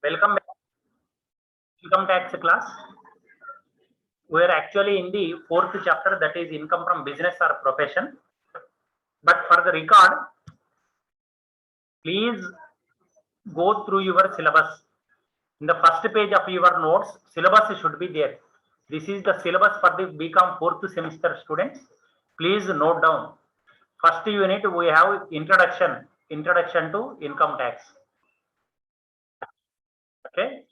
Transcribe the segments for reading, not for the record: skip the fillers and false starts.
Welcome back to income tax class. We are actually in the fourth chapter, that is income from business or profession. But for the record, please go through your syllabus. In the first page of your notes, syllabus should be there. This is the syllabus for the BCom fourth semester students. Please note down. First unit we have introduction to income tax. Okay.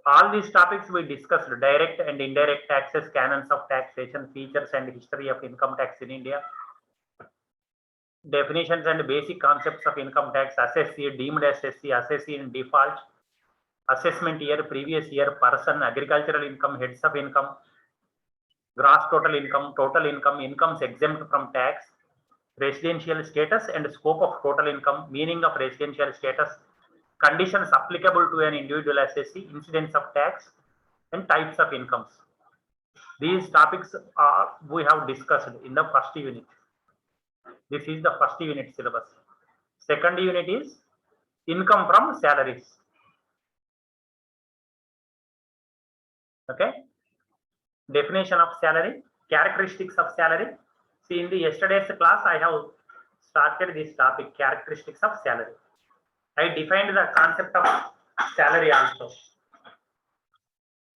All these topics we discussed: direct and indirect taxes, canons of taxation, features and history of income tax in India, definitions and basic concepts of income tax, assessee, deemed assessee, assessee in default, assessment year, previous year, person, agricultural income, heads of income, gross total income, incomes exempt from tax, residential status and scope of total income, meaning of residential status, conditions applicable to an individual assessee, incidence of tax, and types of incomes. These topics we have discussed in the first unit. This is the first unit syllabus. Second unit is income from salaries. Okay. Definition of salary, characteristics of salary. See, in the yesterday's class, I have started this topic, characteristics of salary. I defined the concept of salary also.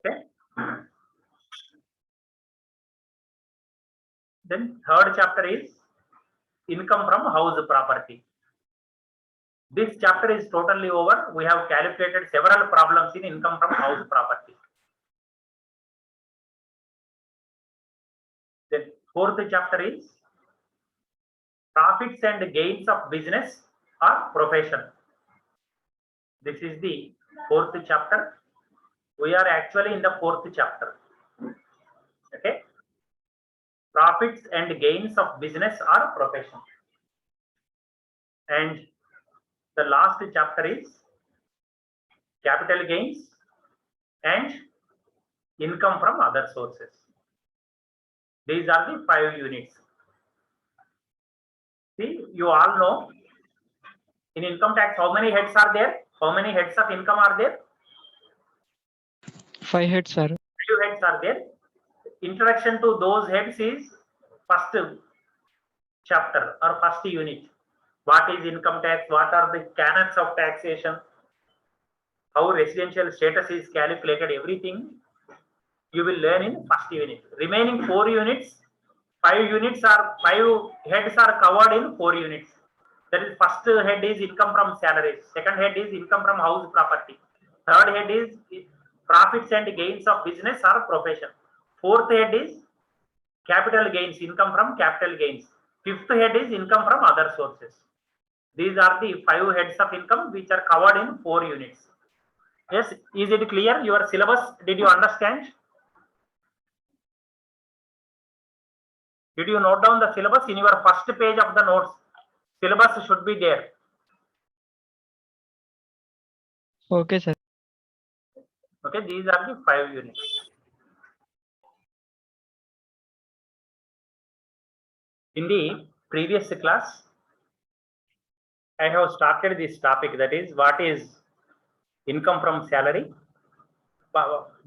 Okay. Then third chapter is income from house property. This chapter is totally over. We have calculated several problems in income from house property. Then fourth chapter is profits and gains of business or profession. This is the fourth chapter. We are actually in the fourth chapter. Okay. Profits and gains of business or profession. And the last chapter is capital gains and income from other sources. These are the 5 units. See, you all know in income tax how many heads are there? How many heads of income are there? 5 heads, sir. 5 heads are there. Introduction to those heads is first chapter or first unit. What is income tax? What are the canons of taxation? How residential status is calculated? Everything you will learn in first unit. Remaining 4 units, 5 heads are covered in 4 units. That is, first head is income from salaries. Second head is income from house property. Third head is profits and gains of business or profession. Fourth head is capital gains, income from capital gains. Fifth head is income from other sources. These are the 5 heads of income which are covered in 4 units. Yes, is it clear? Your syllabus, did you understand? Did you note down the syllabus? In your first page of the notes, syllabus should be there. Okay, sir. Okay, these are the 5 units. In the previous class, I have started this topic, that is, what is income from salary.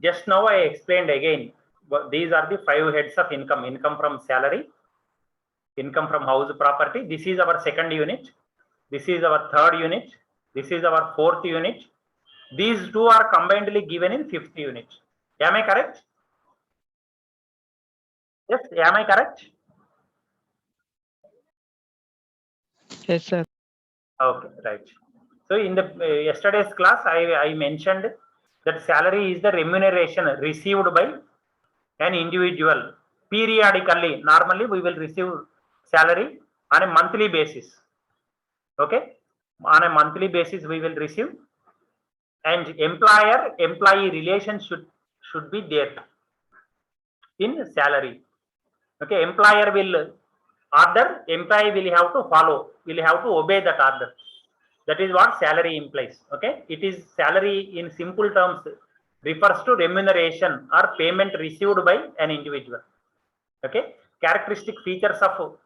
Just now I explained again. These are the 5 heads of income: income from salary, income from house property. This is our second unit. This is our third unit. This is our fourth unit. These 2 are combinedly given in 5th unit. Am I correct? Yes, am I correct? Yes, sir. Okay, right. So in the yesterday's class, I mentioned that salary is the remuneration received by an individual periodically. Normally, we will receive salary on a monthly basis. Okay, on a monthly basis we will receive, and employer-employee relation should be there in salary. Okay, employer will order, employee will have to follow, will have to obey that order. That is what salary implies. Okay, it is salary in simple terms refers to remuneration or payment received by an individual. Okay, characteristic features of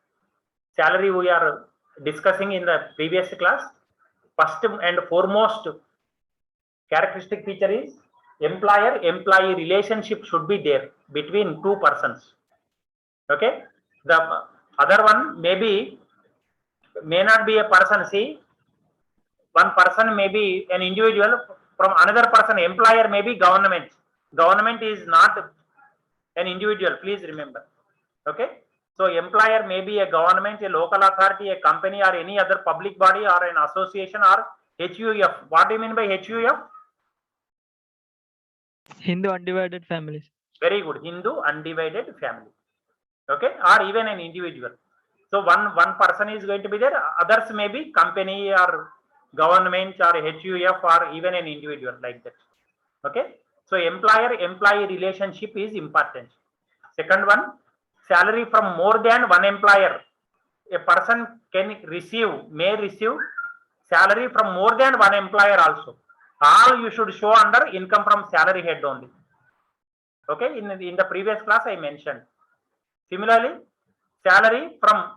salary we are discussing in the previous class. First and foremost, characteristic feature is employer-employee relationship should be there between two persons. Okay, the other one may not be a person. See, one person may be an individual, from another person employer may be government is not an individual, please remember. Okay, so employer may be a government, a local authority, a company, or any other public body, or an association, or HUF. What do you mean by HUF? Hindu undivided families. Very good, Hindu undivided family. Okay, or even an individual. So one person is going to be there, others may be company or government or HUF or even an individual, like that. Okay, so employer-employee relationship is important. Second one, salary from more than one employer. A person may receive salary from more than one employer also. All you should show under income from salary head only. Okay, in the previous class I mentioned. Similarly, salary from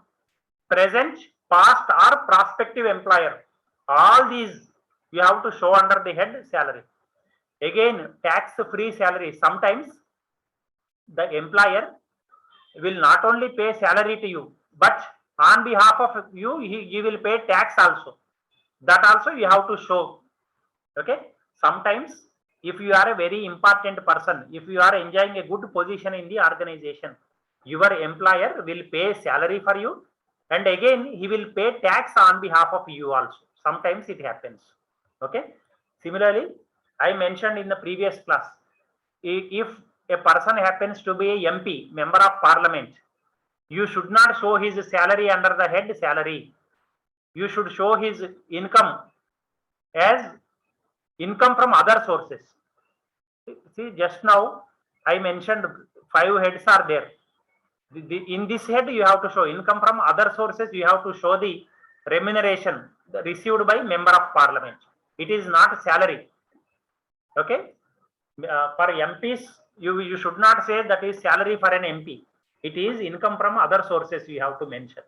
present, past, or prospective employer. All these you have to show under the head salary. Again, tax-free salary. Sometimes the employer will not only pay salary to you, but on behalf of you, he will pay tax also. That also you have to show. Okay, sometimes if you are a very important person, if you are enjoying a good position in the organization, your employer will pay salary for you, and again he will pay tax on behalf of you also. Sometimes it happens. Okay, similarly, I mentioned in the previous class, if a person happens to be a MP, member of parliament, you should not show his salary under the head salary. You should show his income as income from other sources. See, just now I mentioned 5 heads are there. In this head you have to show income from other sources. You have to show the remuneration received by member of parliament. It is not salary. Okay, for MPs you should not say that is salary for an MP. It is income from other sources you have to mention.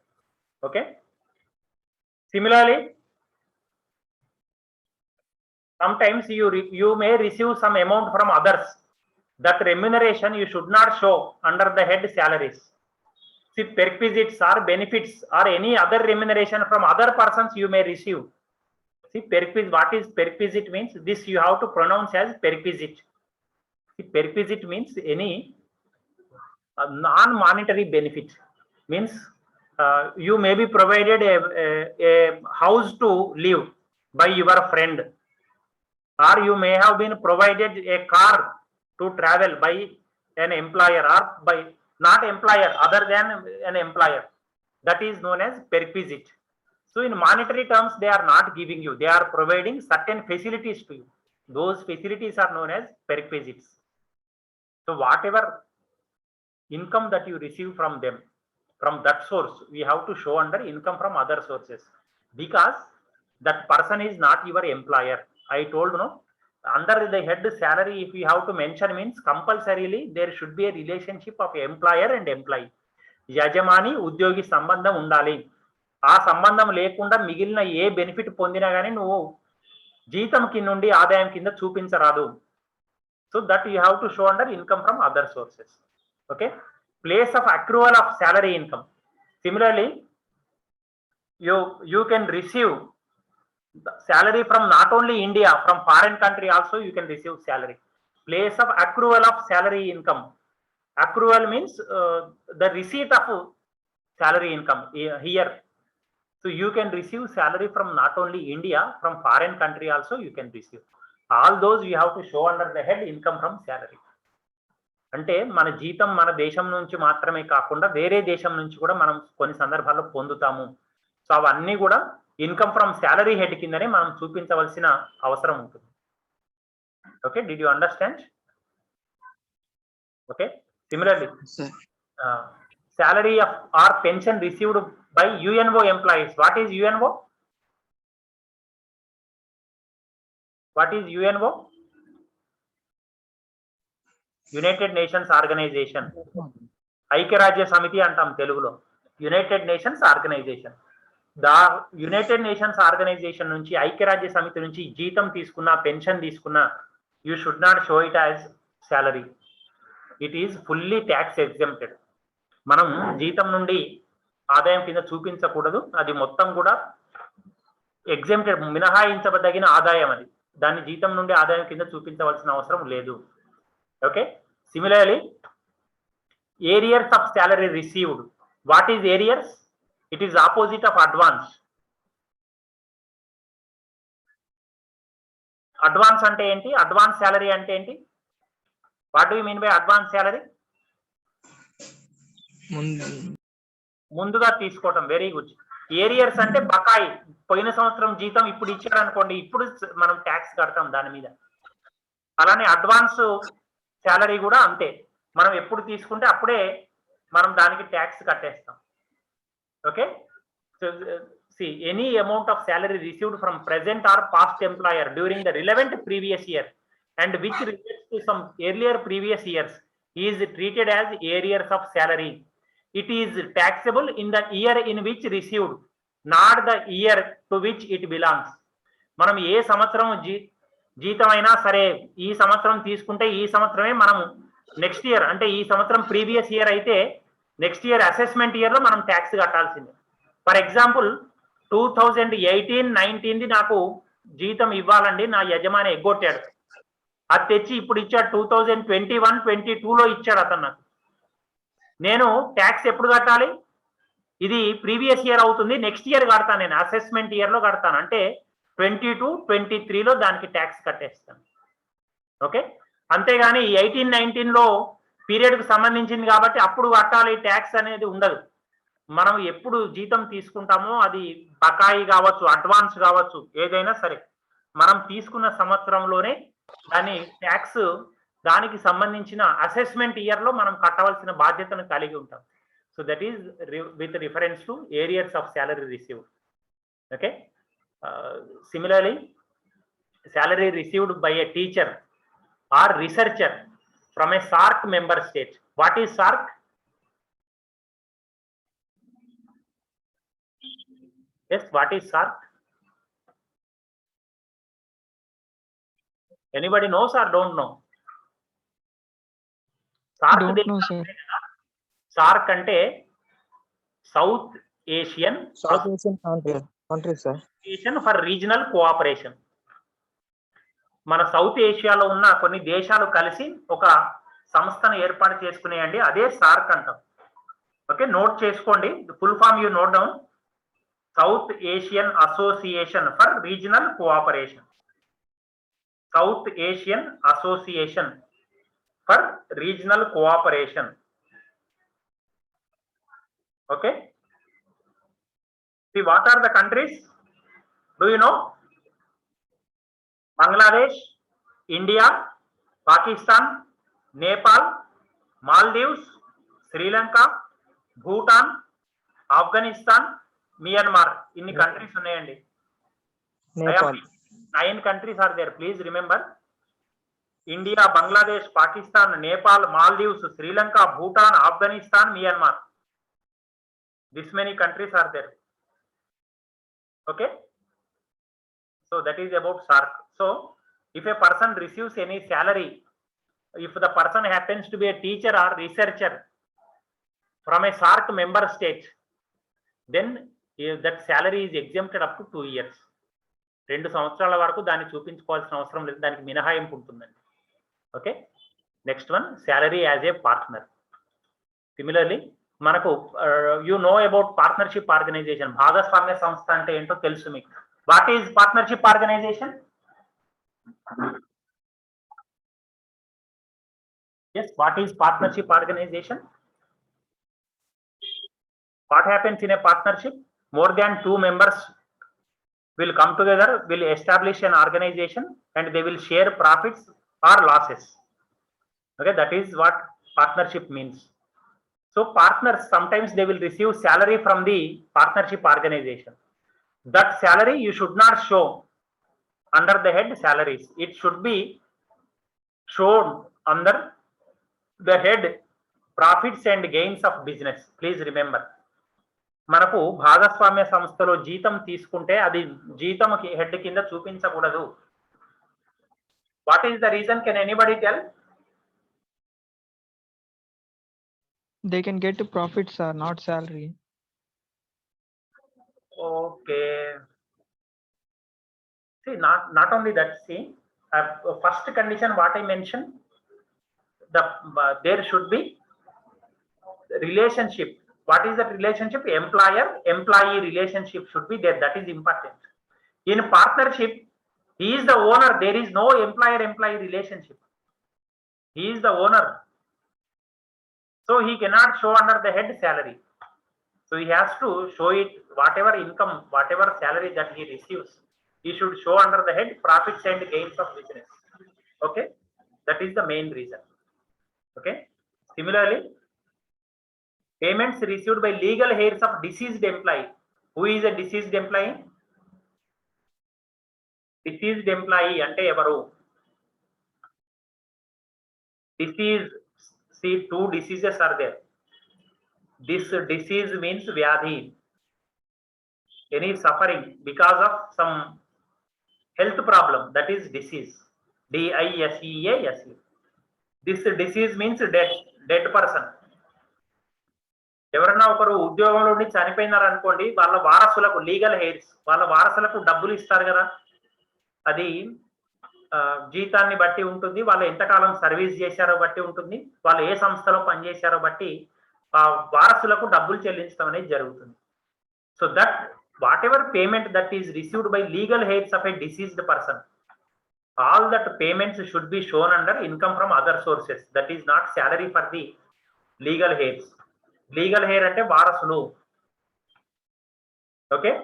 Okay, similarly, sometimes you may receive some amount from others. That remuneration you should not show under the head salaries. See, perquisites or benefits or any other remuneration from other persons you may receive. See, what is perquisite means? This you have to pronounce as perquisite. See, perquisite means any non-monetary benefit. Means you may be provided a house to live by your friend, or you may have been provided a car to travel by an employer, or by not employer, other than an employer. That is known as perquisite. So in monetary terms they are not giving you, they are providing certain facilities to you. Those facilities are known as perquisites. So whatever income that you receive from them, from that source, we have to show under income from other sources, because that person is not your employer. I told no, under the head salary if you have to mention means compulsorily there should be a relationship of employer and employee. యజమాని ఉద్యోగి సంబంధం ఉండాలి. ఆ సంబంధం లేకుండా మిగిలిన ఏ benefit పొందినా కానీ నువ్వు జీతం కింద నుండి ఆదాయం కింద చూపించరాదు. So that you have to show under income from other sources. Okay, place of accrual of salary income. Similarly, you can receive salary from not only India, from foreign country also you can receive salary. Place of accrual of salary income. Accrual means the receipt of salary income here. So you can receive salary from not only India, from foreign country also you can receive. All those you have to show under the head income from salary. అంటే మన జీతం మన దేశం నుంచి మాత్రమే కాకుండా వేరే దేశం నుంచి కూడా మనం కొన్ని సందర్భాల్లో పొందుతాము. సో అవన్నీ కూడా ఇన్కమ్ ఫ్రమ్ శాలరీ హెడ్ కిందనే మనం చూపించవలసిన అవసరం ఉంటుంది. Okay, did you understand? Okay, similarly salary of or pension received by UNO employees. What is UNO? What is UNO? United Nations Organization. ఐక్యరాజ్య సమితి అంటాం తెలుగులో. United Nations organisation. The United Nations organisation నుంచి, ఐక్యరాజ్య సమితి నుంచి జీతం తీసుకున్నా, పెన్షన్ తీసుకున్నా, you should not show it as salary. It is fully tax exempted. మనం జీతం నుండి ఆదాయం కింద చూపించకూడదు, అది మొత్తం కూడా ఎగ్జెంప్టెడ్, మినహాయించదగిన ఆదాయం. అది దాన్ని జీతం నుండి ఆదాయం కింద చూపించవలసిన అవసరం లేదు. Okay, similarly arrears of salary received. What is arrears? It is opposite of advance. Advance అంటే ఏంటి? అడ్వాన్స్ శాలరీ అంటే ఏంటి? What do you mean by advance salary? ముందుగా తీసుకోవటం. Very good. ఏరియర్స్ అంటే బకాయి. పోయిన సంవత్సరం జీతం ఇప్పుడు ఇచ్చారు అనుకోండి, ఇప్పుడు మనం ట్యాక్స్ కడతాం దాని మీద. అలానే అడ్వాన్స్ శాలరీ కూడా అంతే, మనం ఎప్పుడు తీసుకుంటే అప్పుడే మనం దానికి ట్యాక్స్ కట్టేస్తాం. Okay, so see any amount of salary received from present or past employer during the relevant previous year and which relates to some earlier previous years is treated as arrears of salary. It is taxable in the year in which received, not the year to which it belongs. మనం ఏ సంవత్సరం జీతం అయినా సరే, ఈ సంవత్సరం తీసుకుంటే ఈ సంవత్సరమే మనం నెక్స్ట్ ఇయర్, అంటే ఈ సంవత్సరం ప్రీవియస్ ఇయర్ అయితే నెక్స్ట్ ఇయర్ అసెస్మెంట్ ఇయర్ లో మనం ట్యాక్స్ కట్టాల్సిందే. ఫర్ ఎగ్జాంపుల్ 2018-19 నాకు జీతం ఇవ్వాలండి, నా యజమాని ఎగ్గొట్టాడు, అది తెచ్చి ఇప్పుడు ఇచ్చాడు 2021-22లో ఇచ్చాడు అతను నాకు. నేను ట్యాక్స్ ఎప్పుడు కట్టాలి? ఇది ప్రీవియస్ ఇయర్ అవుతుంది, నెక్స్ట్ ఇయర్ కడతాను, నేను అసెస్మెంట్ ఇయర్ లో కడతాను, అంటే 22-23లో దానికి ట్యాక్స్ కట్టేస్తాను. ఓకే, అంతేగాని 18-19లో పీరియడ్ కు సంబంధించింది కాబట్టి అప్పుడు కట్టాలి ట్యాక్స్ అనేది ఉండదు. మనం ఎప్పుడు జీతం తీసుకుంటామో అది బకాయి కావచ్చు, అడ్వాన్స్ కావచ్చు, ఏదైనా సరే మనం తీసుకున్న సంవత్సరంలోనే దాని ట్యాక్స్ దానికి సంబంధించిన అసెస్మెంట్ ఇయర్ లో మనం కట్టవలసిన బాధ్యతను కలిగి ఉంటాం. So that is with reference to arrears of salary received. Okay, similarly salary received by a teacher or researcher from a SARC member state. What is SARC? Yes, what is SARC? Anybody knows or don't know? SARC Don't know, sir. SARC అంటే South Asian country, sir. Association for Regional Cooperation. మన south ఏషియాలో ఉన్న కొన్ని దేశాలు కలిసి ఒక సంస్థను ఏర్పాటు చేసుకునేయండి, అదే సార్క్ అంటాం. ఓకే, నోట్ చేసుకోండి, full form you note down. South Asian Association for Regional Cooperation. South Asian Association for Regional Cooperation. Okay, what are the countries? Do you know? Bangladesh, India, Pakistan, Nepal, Maldives, Sri Lanka, Bhutan, Afghanistan, Myanmar. Inni countries unnayandi. Nepal. 9 countries are there. Please remember. India, Bangladesh, Pakistan, Nepal, Maldives, Sri Lanka, Bhutan, Afghanistan, Myanmar. This many countries are there. Okay, so that is about SARC. So if a person receives any salary, if the person happens to be a teacher or researcher from a SARC member state, then that salary is exempted up to 2 years. 2 సంవత్సరాల వరకు దాన్ని చూపించుకోవాల్సిన అవసరం లేదు, దానికి మినహాయింపు ఉంటుందండి. Okay, next one, salary as a partner. Similarly మనకు you know about partnership organisation. భాగస్వామ్య సంస్థ అంటే ఏంటో తెలుసు మీకు. What is partnership organisation? yes, what is partnership organization? What happens in a partnership? More than 2 members will come together, will establish an organization, and they will share profits or losses. Okay, that is what partnership means. So partners, sometimes they will receive salary from the partnership organization. That salary you should not show under the head salaries. It should be shown under the head profits and gains of business. Please remember. మనకు భాగస్వామ్య సంస్థలో జీతం తీసుకుంటే అది జీతం head కింద చూపించకూడదు. What is the reason? Can anybody tell? They can get profits, sir, not salary. Okay. See, not only that, see, first condition what I mentioned, there should be relationship. What is that relationship? Employer-employee relationship should be there. That is important. In partnership, he is the owner. There is no employer-employee relationship. He is the owner. So he cannot show under the head salary. So he has to show it whatever income, whatever salary that he receives, he should show under the head profits and gains of business. Okay, that is the main reason. Okay, similarly, payments received by legal heirs of deceased employee. Who is a deceased employee? Deceased employee ante evaru? Disease. See, two diseases are there. This disease means vyadhi, any suffering because of some health problem, that is disease. DISEASE. This disease means dead person. ఎవరన్నా ఒకరు ఉద్యోగంలో ఉండి చనిపోయినారు అనుకోండి, వాళ్ళ వారసులకు legal hairs, వాళ్ళ వారసులకు డబ్బులు ఇస్తారు కదా, అది జీతాన్ని బట్టి ఉంటుంది, వాళ్ళు ఎంతకాలం సర్వీస్ చేశారో బట్టి ఉంటుంది, వాళ్ళు ఏ సంస్థలో పనిచేశారో బట్టి వారసులకు డబ్బులు చెల్లించడం అనేది జరుగుతుంది. So that whatever payment that is received by legal heirs of a deceased person, all that payments should be shown under income from other sources. That is not salary for the legal heirs. Legal heir ante varasulu. Okay,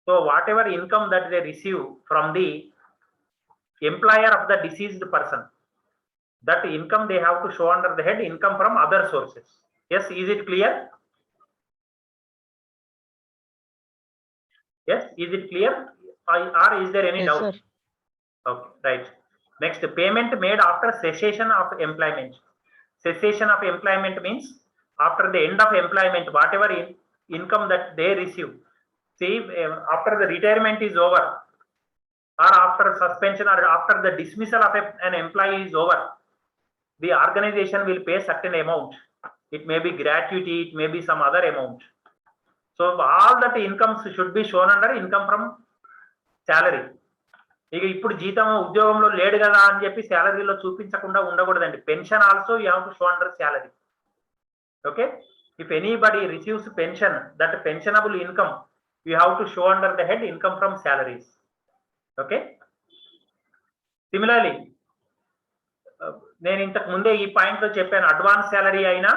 so whatever income that they receive from the employer of the deceased person, that income they have to show under the head income from other sources. Yes, is it clear? Yes, is it clear, or is there any Yes, doubt? sir. Okay, right. Next, payment made after cessation of employment. Cessation of employment means after the end of employment, whatever income that they receive. See, after the retirement is over, or after suspension, or after the dismissal of an employee is over, the organization will pay certain amount. It may be gratuity, it may be some other amount. So all that incomes should be shown under income from salary. ఇక ఇప్పుడు జీతం ఉద్యోగంలో లేడు కదా అని చెప్పి శాలరీలో చూపించకుండా ఉండకూడదండి. Pension also you have to show under salary. Okay, if anybody receives pension, that pensionable income you have to show under the head income from salaries. Okay, similarly నేను ఇంతకు ముందే ఈ పాయింట్ లో చెప్పాను, అడ్వాన్స్ శాలరీ అయినా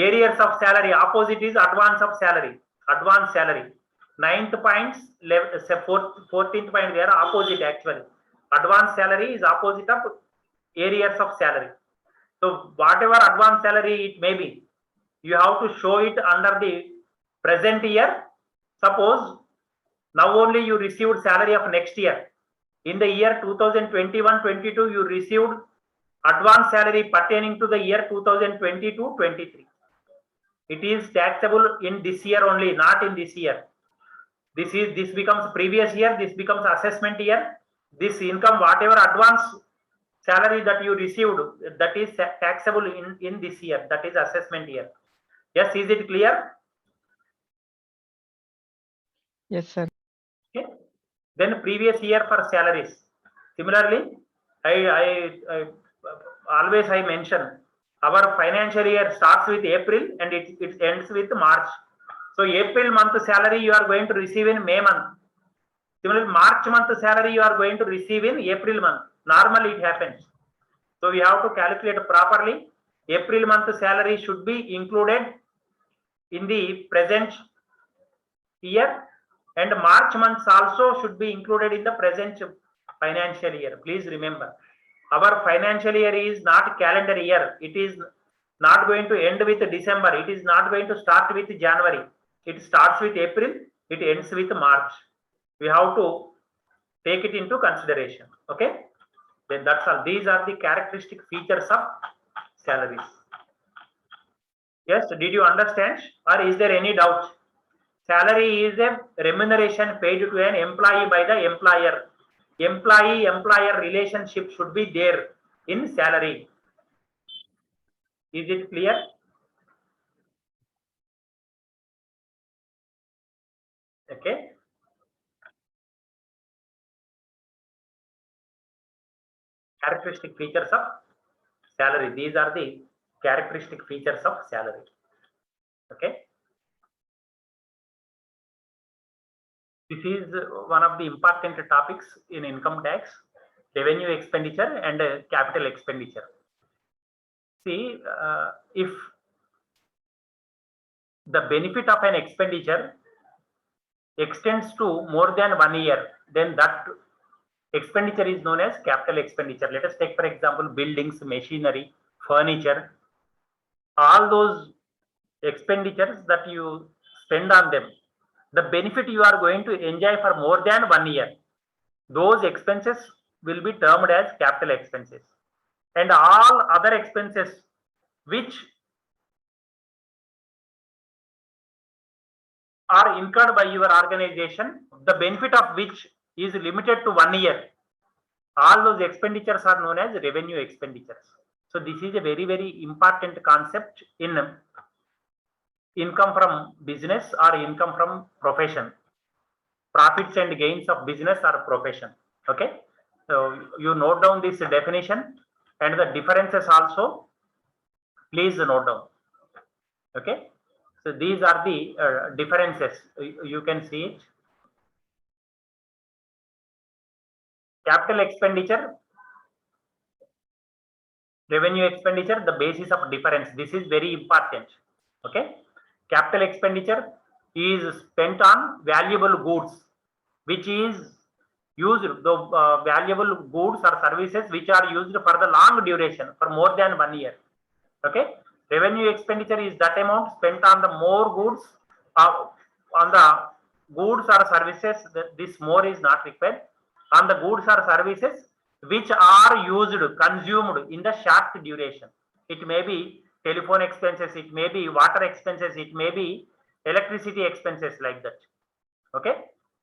arrears of salary opposite is advance of salary. Advance salary 9th points, 14th point, they are opposite actually. Advance salary is opposite of arrears of salary. So whatever advance salary it may be, you have to show it under the present year. Suppose now only you received salary of next year. In the year 2021-22, you received advance salary pertaining to the year 2022-23. It is taxable in this year only, not in this year. This becomes previous year, this becomes assessment year. This income, whatever advance salary that you received, that is taxable in this year, that is assessment year. Yes, is it clear? Yes, sir. Okay, then previous year for salaries. Similarly, I always I mention our financial year starts with April and it ends with March. So April month salary you are going to receive in May month. Similarly, March month salary you are going to receive in April month. Normally it happens. So we have to calculate properly. April month salary should be included in the present year, and March months also should be included in the present financial year. Please remember, our financial year is not calendar year. It is not going to end with December. It is not going to start with January. It starts with April, it ends with March. We have to take it into consideration. Okay, then that's all. These are the characteristic features of salaries. Yes, did you understand, or is there any doubt? Salary is a remuneration paid to an employee by the employer. Employee-employer relationship should be there in salary. Is it clear? Okay. Characteristic features of salary. These are the characteristic features of salary. Okay. This is one of the important topics in income tax, revenue expenditure and capital expenditure. See, if the benefit of an expenditure extends to more than 1 year, then that expenditure is known as capital expenditure. Let us take, for example, buildings, machinery, furniture, all those expenditures that you spend on them, the benefit you are going to enjoy for more than 1 year, those expenses will be termed as capital expenses. And all other expenses which are incurred by your organization, the benefit of which is limited to 1 year, all those expenditures are known as revenue expenditures. So this is a very, very important concept in income from business or income from profession. Profits and gains of business or profession. Okay. So you note down this definition and the differences also. Please note down. Okay. So these are the differences. You can see it. Capital expenditure, revenue expenditure, the basis of difference. This is very important. Okay. Capital expenditure is spent on valuable goods, which is used, the valuable goods or services which are used for the long duration, for more than 1 year. Okay. Revenue expenditure is that amount spent on the more goods, on the goods or services. This more is not required. On the goods or services which are used, consumed in the short duration. It may be telephone expenses, it may be water expenses, it may be electricity expenses, like that. Okay.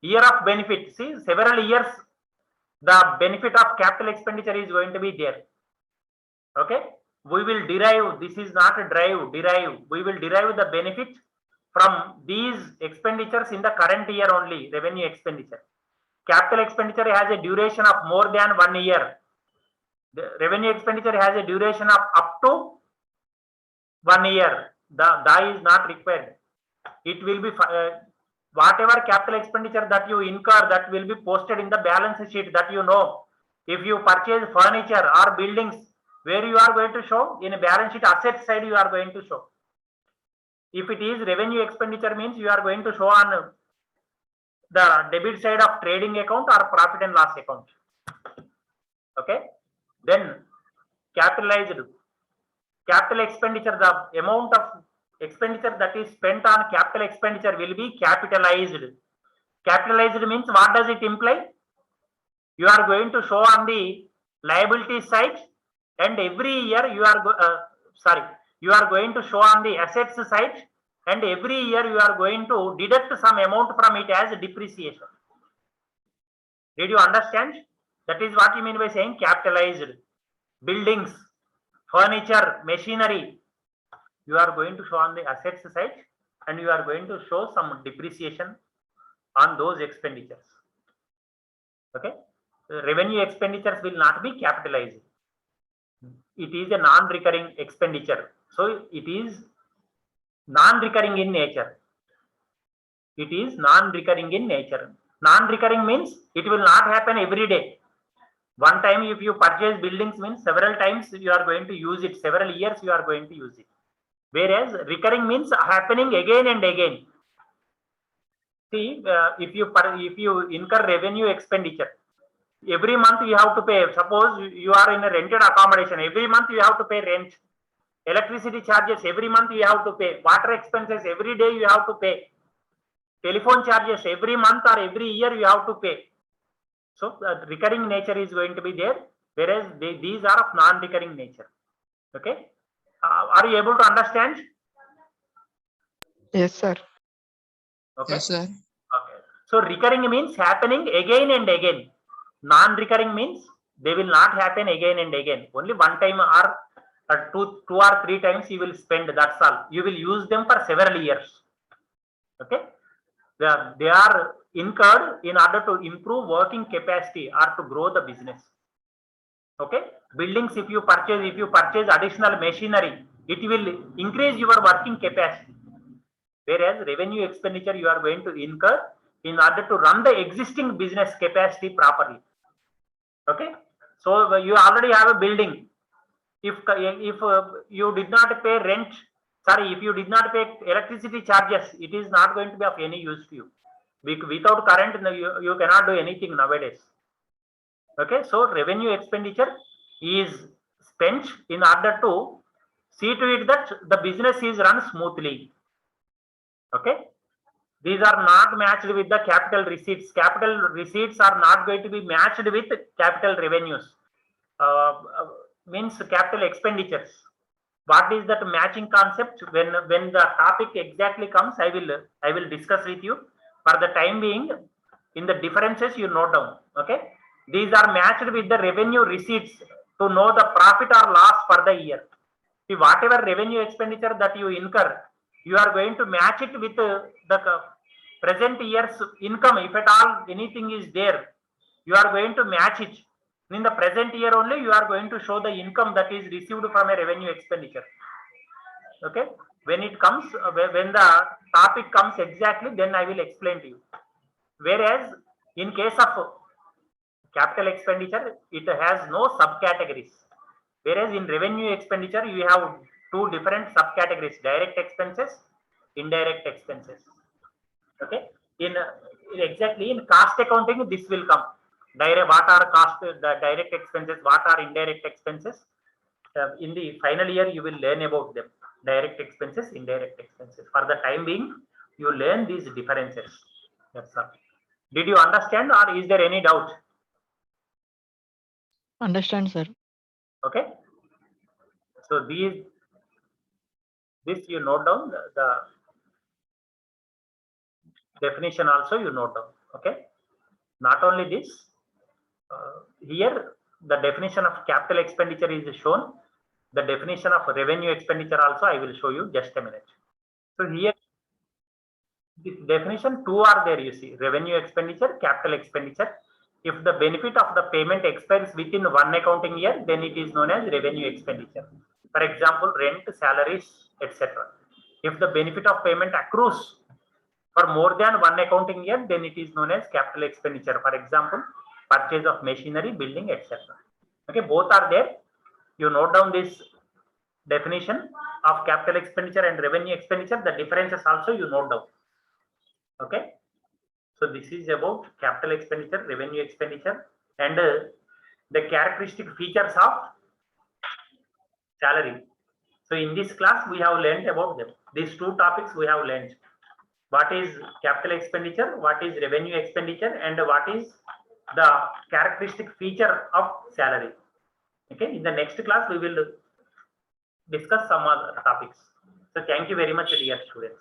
Year of benefit. See, several years the benefit of capital expenditure is going to be there. Okay. We will derive, this is not a drive, derive. We will derive the benefit from these expenditures in the current year only, revenue expenditure. Capital expenditure has a duration of more than 1 year. The revenue expenditure has a duration of up to 1 year. The is not required. It will be whatever capital expenditure that you incur, that will be posted in the balance sheet, that you know. If you purchase furniture or buildings, where you are going to show? In a balance sheet asset side you are going to show. If it is revenue expenditure, means you are going to show on the debit side of trading account or profit and loss account. Okay. Then capitalized. Capital expenditure, the amount of expenditure that is spent on capital expenditure will be capitalized. Capitalized means, what does it imply? You are going to show on the liability side, and every year you are you are going to show on the assets side, and every year you are going to deduct some amount from it as depreciation. Did you understand? That is what you mean by saying capitalized. Buildings, furniture, machinery, you are going to show on the assets side, and you are going to show some depreciation on those expenditures. Okay. Revenue expenditures will not be capitalized. It is a non-recurring expenditure. So it is non-recurring in nature. It is non-recurring in nature. Non-recurring means it will not happen every day. One time if you purchase buildings, means several times you are going to use it, several years you are going to use it. Whereas recurring means happening again and again. See, if you incur revenue expenditure, every month you have to pay. Suppose you are in a rented accommodation, every month you have to pay rent. Electricity charges, every month you have to pay. Water expenses, every day you have to pay. Telephone charges, every month or every year you have to pay. So recurring nature is going to be there, whereas these are of non-recurring nature. Okay. Are you able to understand? Yes, sir. Okay. Yes, sir. Okay. So recurring means happening again and again. Non-recurring means they will not happen again and again. Only one time or two or three times you will spend. That's all. You will use them for several years. Okay. They are incurred in order to improve working capacity or to grow the business. Okay. Buildings, if you purchase additional machinery, it will increase your working capacity. Whereas revenue expenditure you are going to incur in order to run the existing business capacity properly. Okay. So you already have a building. If you did not pay rent, sorry, if you did not pay electricity charges, it is not going to be of any use to you. Without current, you cannot do anything nowadays. Okay, so revenue expenditure is spent in order to see to it that the business is run smoothly. Okay, these are not matched with the capital receipts. Capital receipts are not going to be matched with capital revenues. Means capital expenditures. What is that matching concept? When the topic exactly comes, I will discuss with you. For the time being, in the differences you note down. Okay, these are matched with the revenue receipts to know the profit or loss for the year. See, whatever revenue expenditure that you incur, you are going to match it with the present year's income. If at all anything is there, you are going to match it. In the present year only, you are going to show the income that is received from a revenue expenditure. Okay, when it comes, when the topic comes exactly, then I will explain to you. Whereas in case of capital expenditure, it has no subcategories. Whereas in revenue expenditure, you have two different subcategories: direct expenses, indirect expenses. Okay, in exactly in cost accounting, this will come. What are the direct expenses? What are indirect expenses? In the final year, you will learn about them. Direct expenses, indirect expenses. For the time being, you learn these differences. That's all. Did you understand, or is there any doubt? Understand, sir. Okay. So this you note down, the definition also you note down. Okay. Not only this, here the definition of capital expenditure is shown. The definition of revenue expenditure also I will show you just a minute. So here this definition, two are there, you see: revenue expenditure, capital expenditure. If the benefit of the payment expires within one accounting year, then it is known as revenue expenditure. For example, rent, salaries, etc. If the benefit of payment accrues for more than one accounting year, then it is known as capital expenditure. For example, purchase of machinery, building, etc. Okay, both are there. You note down this definition of capital expenditure and revenue expenditure. The differences also you note down. Okay, so this is about capital expenditure, revenue expenditure, and the characteristic features of salary. So in this class, we have learned about them. These two topics we have learned. What is capital expenditure, what is revenue expenditure, and what is the characteristic feature of salary. Okay, in the next class, we will discuss some other topics. So thank you very much, dear students.